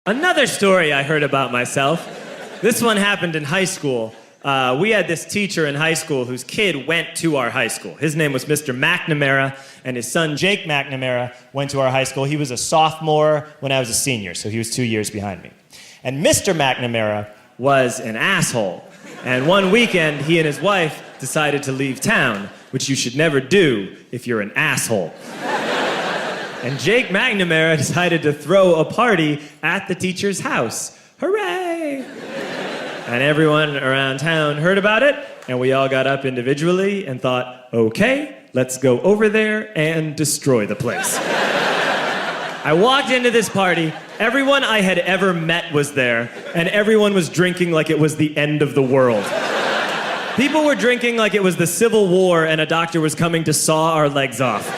Another story I heard about myself. This one happened in high school. We had this teacher in high school whose kid went to our high school. His name was Mr. McNamara, and his son Jake McNamara went to our high school. He was a sophomore when I was a senior, so he was 2 years behind me. And Mr. McNamara was an asshole. And one weekend, he and his wife decided to leave town, which you should never do if you're an asshole. And Jake McNamara decided to throw a party at the teacher's house. Hooray! And everyone around town heard about it, and we all got up individually and thought, okay, let's go over there and destroy the place. I walked into this party, everyone I had ever met was there, and everyone was drinking like it was the end of the world. People were drinking like it was the Civil War and a doctor was coming to saw our legs off.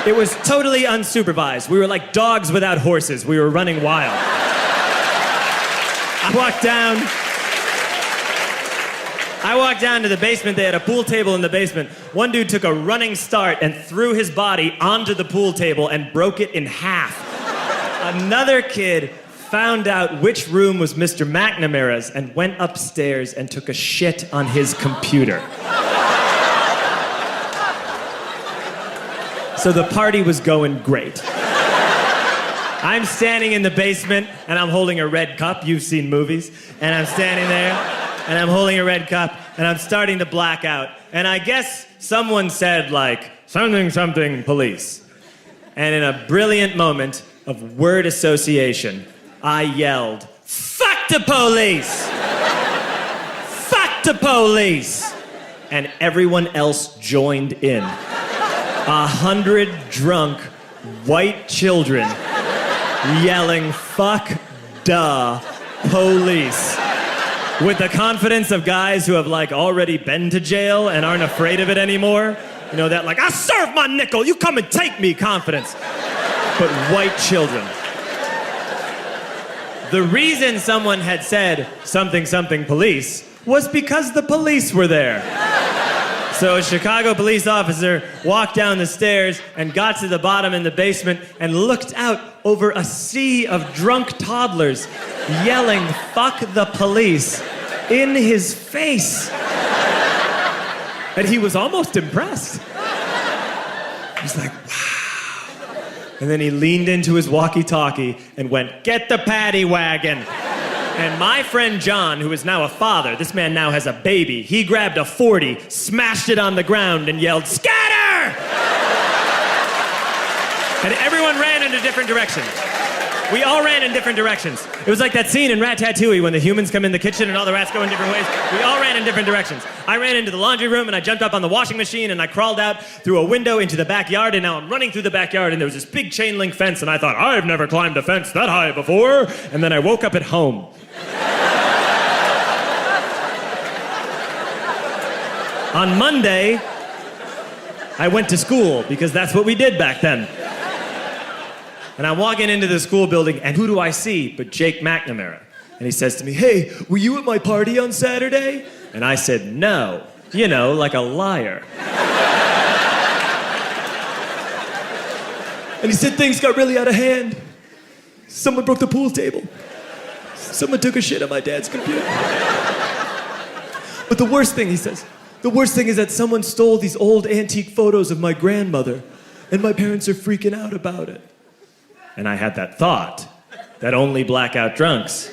It was totally unsupervised. We were like dogs without horses. We were running wild. I walked down to the basement. They had a pool table in the basement. One dude took a running start and threw his body onto the pool table and broke it in half. Another kid found out which room was Mr. McNamara's and went upstairs and took a shit on his computer. So the party was going great. I'm standing in the basement and I'm holding a red cup. You've seen movies. And I'm standing there and I'm holding a red cup and I'm starting to black out. And I guess someone said like, something, something, police. And in a brilliant moment of word association, I yelled, fuck the police! Fuck the police! And everyone else joined in. 100 drunk white children yelling, fuck the police. With the confidence of guys who have like already been to jail and aren't afraid of it anymore. You know, that like, I serve my nickel, you come and take me confidence. But white children. The reason someone had said something, something police was because the police were there. So a Chicago police officer walked down the stairs and got to the bottom in the basement and looked out over a sea of drunk toddlers yelling, fuck the police, in his face. And he was almost impressed. He was like, wow. And then he leaned into his walkie-talkie and went, get the paddy wagon. And my friend John, who is now a father, this man now has a baby, he grabbed a 40, smashed it on the ground, and yelled, scatter! And everyone ran in a different direction. We all ran in different directions. It was like that scene in Ratatouille when the humans come in the kitchen and all the rats go in different ways. We all ran in different directions. I ran into the laundry room and I jumped up on the washing machine and I crawled out through a window into the backyard, and now I'm running through the backyard and there was this big chain link fence and I thought, I've never climbed a fence that high before. And then I woke up at home. On Monday, I went to school because that's what we did back then. And I'm walking into the school building, and who do I see but Jake McNamara? And he says to me, hey, were you at my party on Saturday? And I said, no. You know, like a liar. And he said, things got really out of hand. Someone broke the pool table. Someone took a shit on my dad's computer. But the worst thing, he says, the worst thing is that someone stole these old antique photos of my grandmother, and my parents are freaking out about it. And I had that thought that only blackout drunks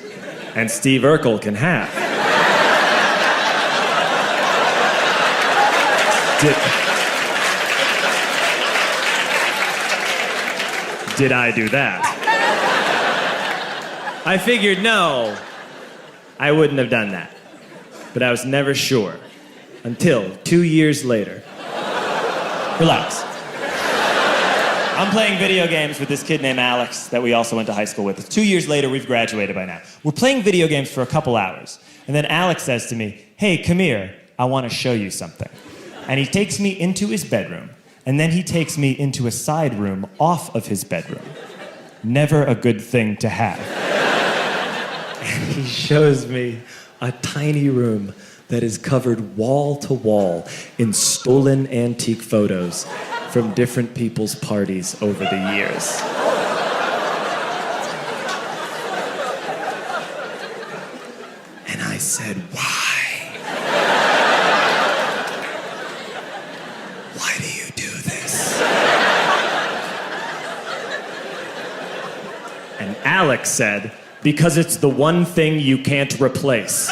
and Steve Urkel can have. Did I do that? I figured, no, I wouldn't have done that. But I was never sure until 2 years later. Relax. I'm playing video games with this kid named Alex that we also went to high school with. It's 2 years later, we've graduated by now. We're playing video games for a couple hours. And then Alex says to me, hey, come here, I want to show you something. And he takes me into his bedroom. And then he takes me into a side room off of his bedroom. Never a good thing to have. And he shows me a tiny room that is covered wall to wall in stolen antique photos from different people's parties over the years. I said, why? Why do you do this? And Alex said, because it's the one thing you can't replace.